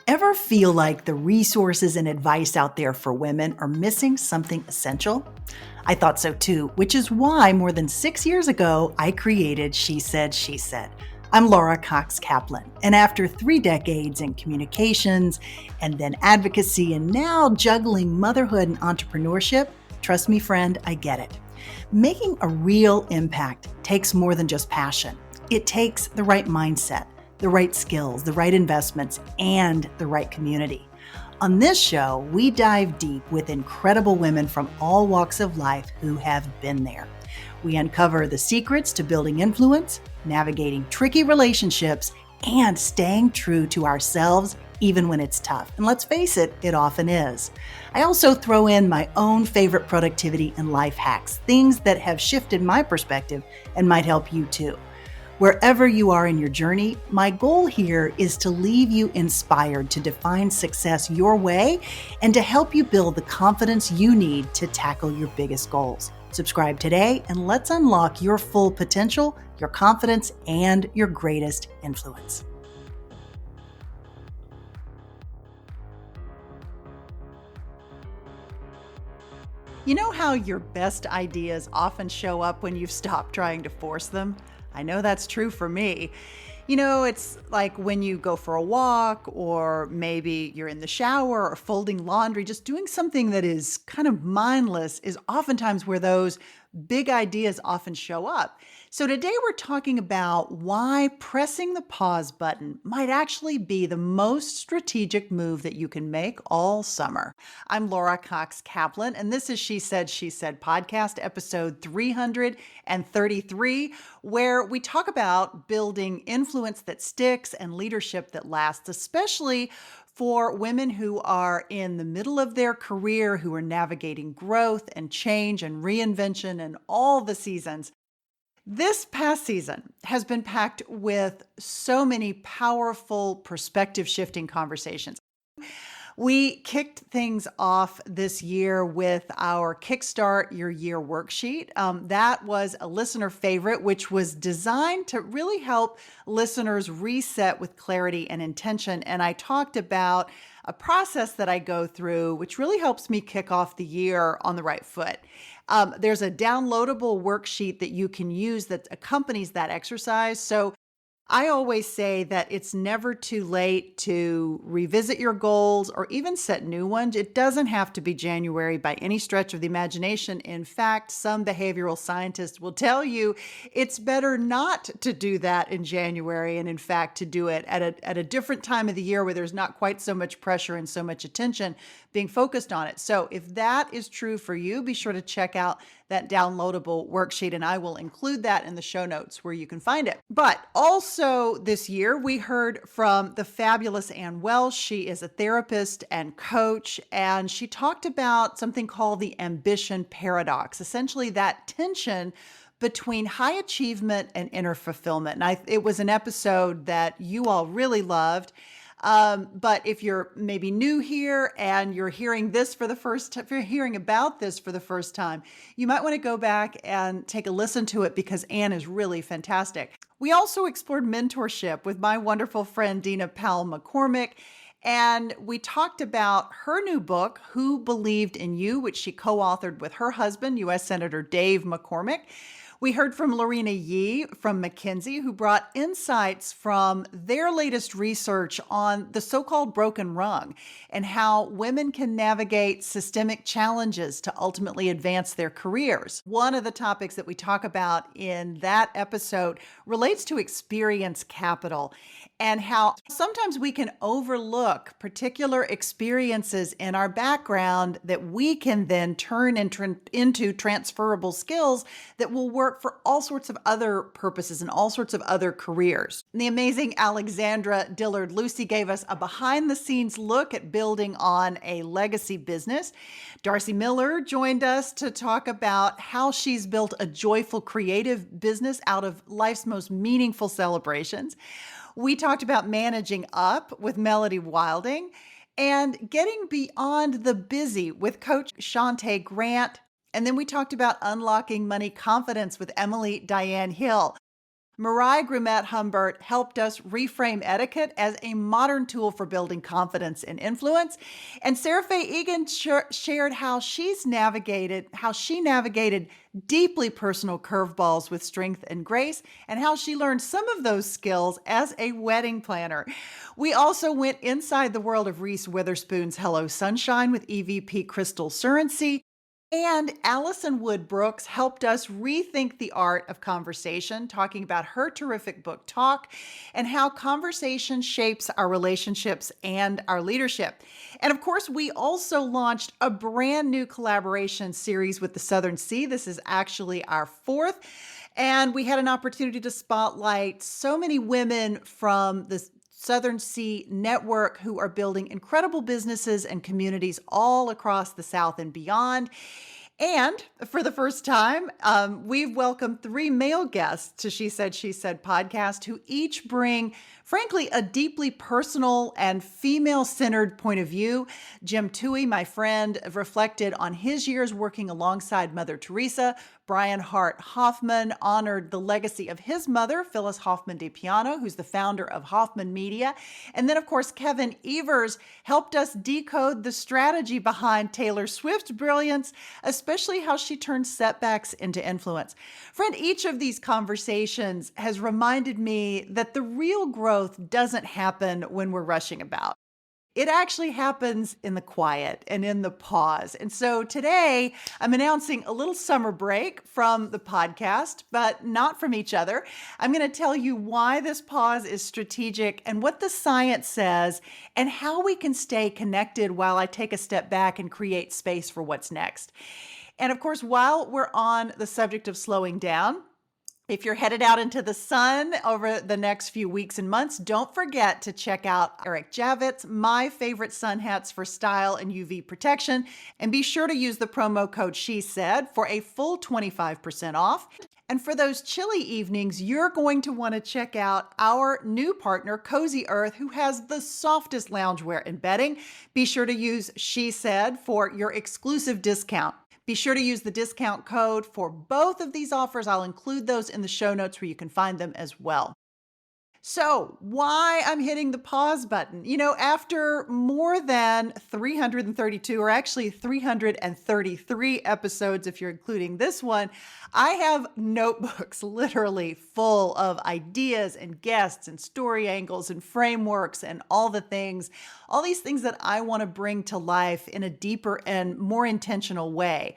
Ever feel like the resources and advice out there for women are missing something essential? I thought so too, which is why more than 6 years ago, I created She Said, She Said. I'm Laura Cox Kaplan, and after 3 decades in communications and then advocacy and now juggling motherhood and entrepreneurship, trust me, friend, I get it. Making a real impact takes more than just passion. It takes the right mindset, the right skills, the right investments, and the right community. On this show, we dive deep with incredible women from all walks of life who have been there. We uncover the secrets to building influence, navigating tricky relationships, and staying true to ourselves even when it's tough. And let's face it, it often is. I also throw in my own favorite productivity and life hacks, things that have shifted my perspective and might help you too. Wherever you are in your journey, my goal here is to leave you inspired to define success your way and to help you build the confidence you need to tackle your biggest goals. Subscribe today and let's unlock your full potential, your confidence, and your greatest influence. You know how your best ideas often show up when you've stopped trying to force them? I know that's true for me. It's like when you go for a walk, or maybe you're in the shower or folding laundry, just doing something that is kind of mindless is oftentimes where those big ideas often show up. So today we're talking about why pressing the pause button might actually be the most strategic move that you can make all summer. I'm Laura Cox Kaplan, and this is She Said podcast, episode 333, where we talk about building influence that sticks and leadership that lasts, especially for women who are in the middle of their career, who are navigating growth and change and reinvention and all the seasons. This past season has been packed with so many powerful perspective shifting conversations. We kicked things off this year with our Kickstart Your Year worksheet. That was a listener favorite, which was designed to really help listeners reset with clarity and intention. And I talked about a process that I go through, which really helps me kick off the year on the right foot. There's a downloadable worksheet that you can use that accompanies that exercise. So I always say that it's never too late to revisit your goals or even set new ones. It doesn't have to be January by any stretch of the imagination. In fact, some behavioral scientists will tell you it's better not to do that in January, and in fact, to do it at a different time of the year where there's not quite so much pressure and so much attention being focused on it. So if that is true for you, be sure to check out that downloadable worksheet, and I will include that in the show notes where you can find it. But also this year, we heard from the fabulous Ann Welsh. She is a therapist and coach, and she talked about something called the ambition paradox, essentially that tension between high achievement and inner fulfillment. And it was an episode that you all really loved. But if you're maybe new here and you're hearing this for the first time, if you're hearing about this for the first time, you might want to go back and take a listen to it because Anne is really fantastic. We also explored mentorship with my wonderful friend, Dina Powell McCormick. And we talked about her new book, Who Believed in You, which she co-authored with her husband, U.S. Senator Dave McCormick. We heard from Lorena Yee from McKinsey, who brought insights from their latest research on the so-called broken rung and how women can navigate systemic challenges to ultimately advance their careers. One of the topics that we talk about in that episode relates to experience capital and how sometimes we can overlook particular experiences in our background that we can then turn into transferable skills that will work for all sorts of other purposes and all sorts of other careers. The amazing Alexandra Dillard-Lucy gave us a behind-the-scenes look at building on a legacy business. Darcy Miller joined us to talk about how she's built a joyful creative business out of life's most meaningful celebrations. We talked about managing up with Melody Wilding and getting beyond the busy with Coach Shantae Grant. And then we talked about unlocking money confidence with Emily Diane Hill. Mariah Grumet Humbert helped us reframe etiquette as a modern tool for building confidence and influence. And Sarah Faye Egan shared how she navigated deeply personal curveballs with strength and grace, and how she learned some of those skills as a wedding planner. We also went inside the world of Reese Witherspoon's Hello Sunshine with EVP Crystal Surrency. And Allison Wood Brooks helped us rethink the art of conversation, talking about her terrific book, Talk, and how conversation shapes our relationships and our leadership. And of course, we also launched a brand new collaboration series with the Southern Sea. This is actually our fourth. And we had an opportunity to spotlight so many women from the Southern Sea Network who are building incredible businesses and communities all across the South and beyond. And for the first time, we've welcomed three male guests to She Said podcast who each bring, frankly, a deeply personal and female-centered point of view. Jim Toohey, my friend, reflected on his years working alongside Mother Teresa. Brian Hart Hoffman honored the legacy of his mother, Phyllis Hoffman DiPiano, who's the founder of Hoffman Media. And then, of course, Kevin Evers helped us decode the strategy behind Taylor Swift's brilliance, especially how she turned setbacks into influence. Friend, each of these conversations has reminded me that the real growth doesn't happen when we're rushing about. It actually happens in the quiet and in the pause. And so today I'm announcing a little summer break from the podcast, but not from each other. I'm going to tell you why this pause is strategic and what the science says and how we can stay connected while I take a step back and create space for what's next. And of course, while we're on the subject of slowing down, if you're headed out into the sun over the next few weeks and months, don't forget to check out Eric Javits, My Favorite Sun Hats for Style and UV Protection. And be sure to use the promo code SHESAID for a full 25% off. And for those chilly evenings, you're going to want to check out our new partner, Cozy Earth, who has the softest loungewear and bedding. Be sure to use She Said for your exclusive discount. Be sure to use the discount code for both of these offers. I'll include those in the show notes where you can find them as well. So, why I'm hitting the pause button? After more than 332, or actually 333 episodes, if you're including this one, I have notebooks literally full of ideas and guests and story angles and frameworks and all these things that I want to bring to life in a deeper and more intentional way.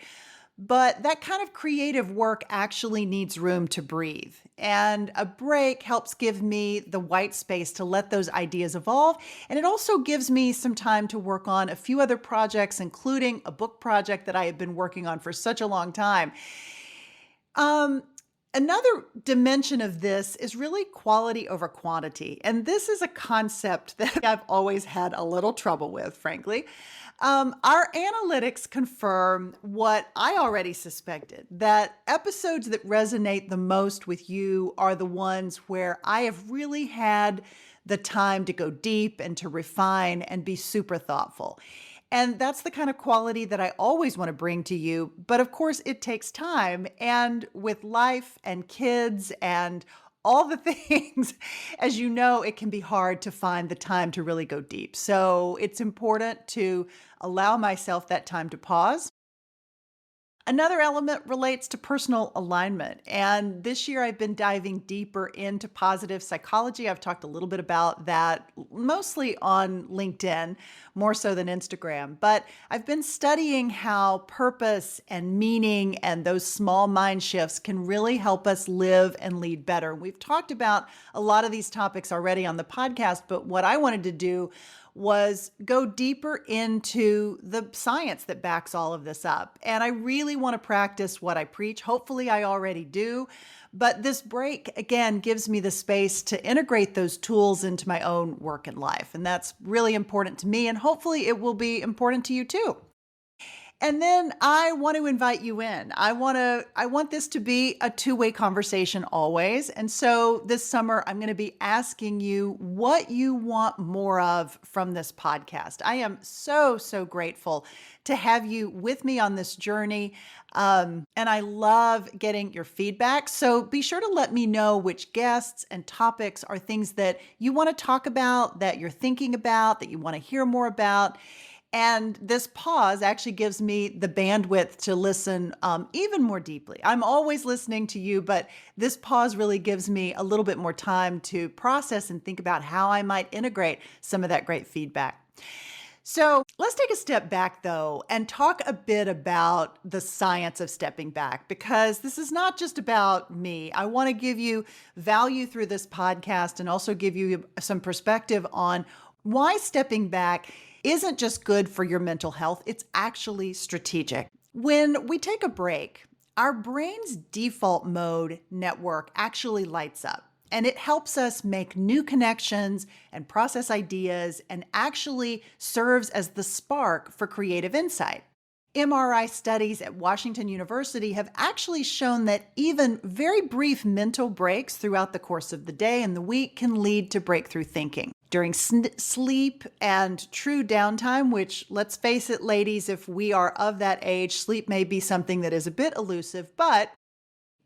But that kind of creative work actually needs room to breathe. And a break helps give me the white space to let those ideas evolve. And it also gives me some time to work on a few other projects, including a book project that I have been working on for such a long time. Another dimension of this is really quality over quantity. And this is a concept that I've always had a little trouble with, frankly. Our analytics confirm what I already suspected, that episodes that resonate the most with you are the ones where I have really had the time to go deep and to refine and be super thoughtful. And that's the kind of quality that I always want to bring to you. But of course, it takes time. And with life and kids and all the things, as you know, it can be hard to find the time to really go deep. So it's important to allow myself that time to pause. Another element relates to personal alignment. And this year I've been diving deeper into positive psychology. I've talked a little bit about that mostly on LinkedIn, more so than Instagram. But I've been studying how purpose and meaning and those small mind shifts can really help us live and lead better. We've talked about a lot of these topics already on the podcast, but what I wanted to do was go deeper into the science that backs all of this up. And I really want to practice what I preach. Hopefully I already do. But this break, again, gives me the space to integrate those tools into my own work and life. And that's really important to me. And hopefully it will be important to you too. And then I want to invite you in. I want this to be a two-way conversation always. And so this summer I'm going to be asking you what you want more of from this podcast. I am so grateful to have you with me on this journey. And I love getting your feedback. So be sure to let me know which guests and topics are things that you want to talk about, that you're thinking about, that you want to hear more about. And this pause actually gives me the bandwidth to listen even more deeply. I'm always listening to you, but this pause really gives me a little bit more time to process and think about how I might integrate some of that great feedback. So let's take a step back, though, and talk a bit about the science of stepping back, because this is not just about me. I want to give you value through this podcast and also give you some perspective on why stepping back isn't just good for your mental health, it's actually strategic. When we take a break, our brain's default mode network actually lights up. And it helps us make new connections and process ideas and actually serves as the spark for creative insight. MRI studies at Washington University have actually shown that even very brief mental breaks throughout the course of the day and the week can lead to breakthrough thinking. During sleep and true downtime, which, let's face it, ladies, if we are of that age, sleep may be something that is a bit elusive, but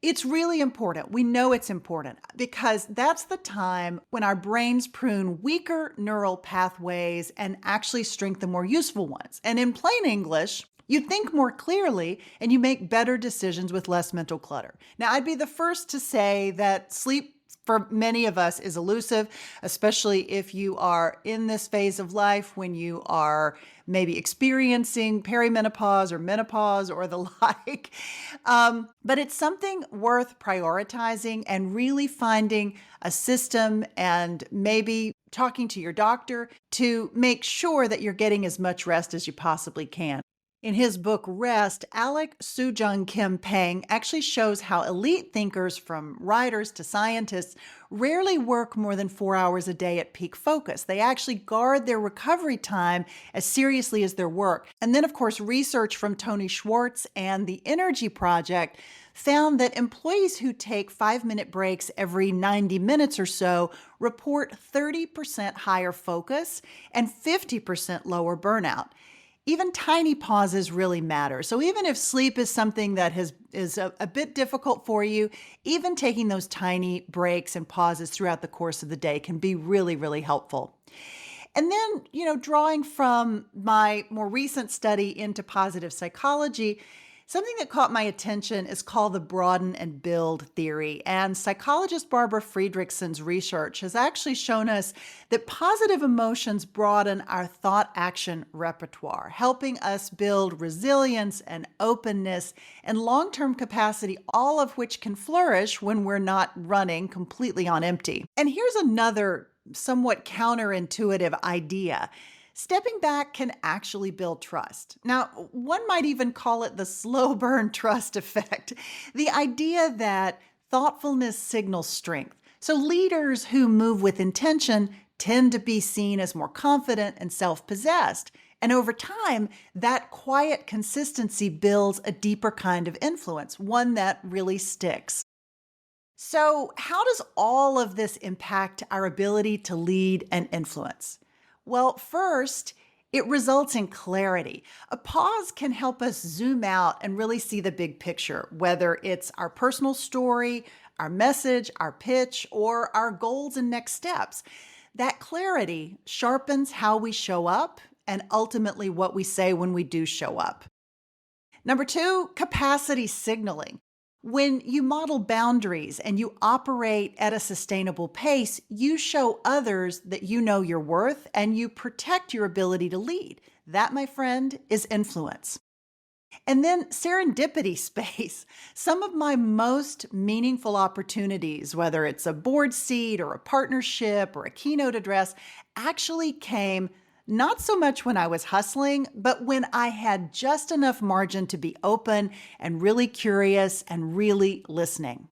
it's really important. We know it's important because that's the time when our brains prune weaker neural pathways and actually strengthen more useful ones. And in plain English, you think more clearly and you make better decisions with less mental clutter. Now, I'd be the first to say that sleep for many of us is elusive, especially if you are in this phase of life when you are maybe experiencing perimenopause or menopause or the like. But it's something worth prioritizing and really finding a system and maybe talking to your doctor to make sure that you're getting as much rest as you possibly can. In his book, Rest, Alec Soojung Kim Pang actually shows how elite thinkers, from writers to scientists, rarely work more than 4 hours a day at peak focus. They actually guard their recovery time as seriously as their work. And then, of course, research from Tony Schwartz and the Energy Project found that employees who take 5-minute breaks every 90 minutes or so report 30% higher focus and 50% lower burnout. Even tiny pauses really matter. So even if sleep is something that is a bit difficult for you, even taking those tiny breaks and pauses throughout the course of the day can be really helpful. And then, drawing from my more recent study into positive psychology, something that caught my attention is called the broaden and build theory. And psychologist Barbara Friedrichsen's research has actually shown us that positive emotions broaden our thought-action repertoire, helping us build resilience and openness and long-term capacity, all of which can flourish when we're not running completely on empty. And here's another somewhat counterintuitive idea. Stepping back can actually build trust. Now, one might even call it the slow burn trust effect, the idea that thoughtfulness signals strength. So leaders who move with intention tend to be seen as more confident and self-possessed. And over time, that quiet consistency builds a deeper kind of influence, one that really sticks. So, how does all of this impact our ability to lead and influence? Well, first, it results in clarity. A pause can help us zoom out and really see the big picture, whether it's our personal story, our message, our pitch, or our goals and next steps. That clarity sharpens how we show up and ultimately what we say when we do show up. Number 2, capacity signaling. When you model boundaries and you operate at a sustainable pace, you show others that you know your worth and you protect your ability to lead. That, my friend, is influence. And then serendipity space. Some of my most meaningful opportunities, whether it's a board seat or a partnership or a keynote address, actually came not so much when I was hustling, but when I had just enough margin to be open and really curious and really listening.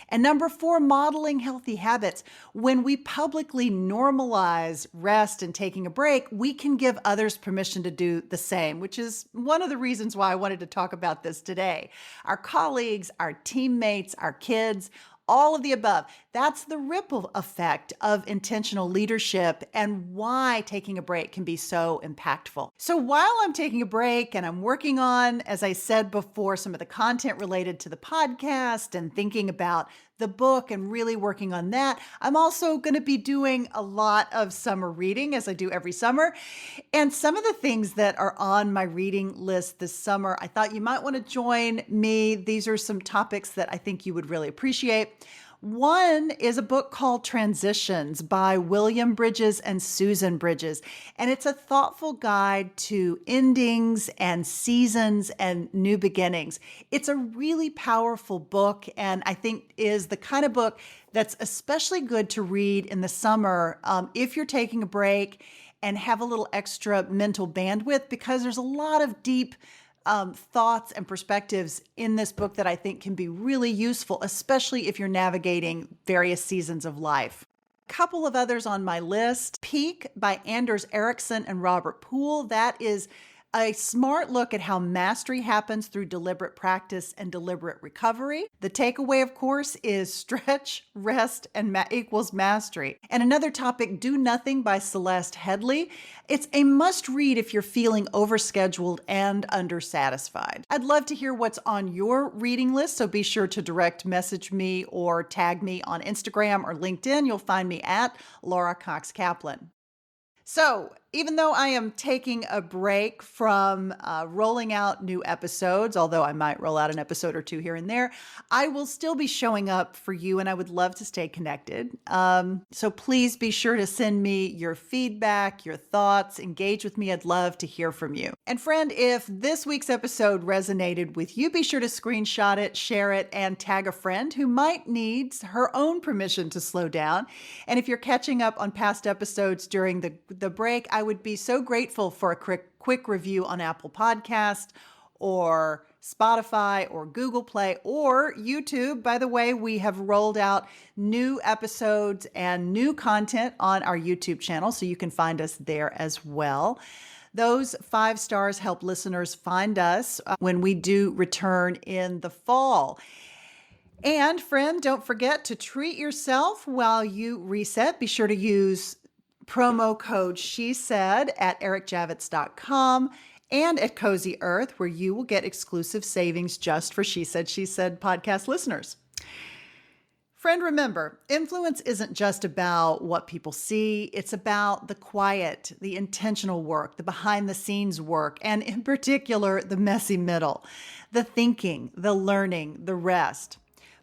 And number 4, modeling healthy habits. When we publicly normalize rest and taking a break, we can give others permission to do the same, which is one of the reasons why I wanted to talk about this today. Our colleagues, our teammates, our kids, all of the above. That's the ripple effect of intentional leadership and why taking a break can be so impactful. So while I'm taking a break and I'm working on, as I said before, some of the content related to the podcast and thinking about the book and really working on that, I'm also going to be doing a lot of summer reading as I do every summer. And some of the things that are on my reading list this summer, I thought you might want to join me. These are some topics that I think you would really appreciate. One is a book called Transitions by William Bridges and Susan Bridges. And it's a thoughtful guide to endings and seasons and new beginnings. It's a really powerful book, and I think is the kind of book that's especially good to read in the summer if you're taking a break and have a little extra mental bandwidth, because there's a lot of deep thoughts and perspectives in this book that I think can be really useful, especially if you're navigating various seasons of life. A couple of others on my list: Peak by Anders Ericsson and Robert Poole. That is a smart look at how mastery happens through deliberate practice and deliberate recovery. The takeaway, of course, is stretch, rest, and equals mastery. And another topic, Do Nothing by Celeste Headley. It's a must read if you're feeling overscheduled and undersatisfied. I'd love to hear what's on your reading list, so be sure to direct message me or tag me on Instagram or LinkedIn. You'll find me at Laura Cox Kaplan. So, even though I am taking a break from rolling out new episodes, although I might roll out an episode or two here and there, I will still be showing up for you, and I would love to stay connected. So please be sure to send me your feedback, your thoughts, engage with me. I'd love to hear from you. And friend, if this week's episode resonated with you, be sure to screenshot it, share it, and tag a friend who might need her own permission to slow down. And if you're catching up on past episodes during the break, I would be so grateful for a quick review on Apple Podcast or Spotify or Google Play or YouTube. By the way, we have rolled out new episodes and new content on our YouTube channel, so you can find us there as well. Those 5 stars help listeners find us when we do return in the fall. And friend, don't forget to treat yourself while you reset. Be sure to use promo code SheSaid at ericjavits.com and at Cozy Earth, where you will get exclusive savings just for She Said podcast listeners. Friend, remember, influence isn't just about what people see. It's about the quiet, the intentional work, the behind the scenes work, and in particular, the messy middle, the thinking, the learning, the rest.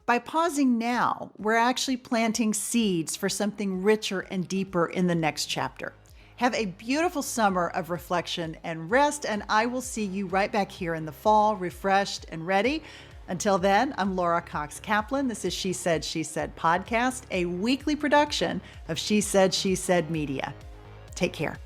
By pausing now, we're actually planting seeds for something richer and deeper in the next chapter. Have a beautiful summer of reflection and rest, and I will see you right back here in the fall, refreshed and ready. Until then, I'm Laura Cox Kaplan. This is She Said podcast, a weekly production of She Said Media. Take care.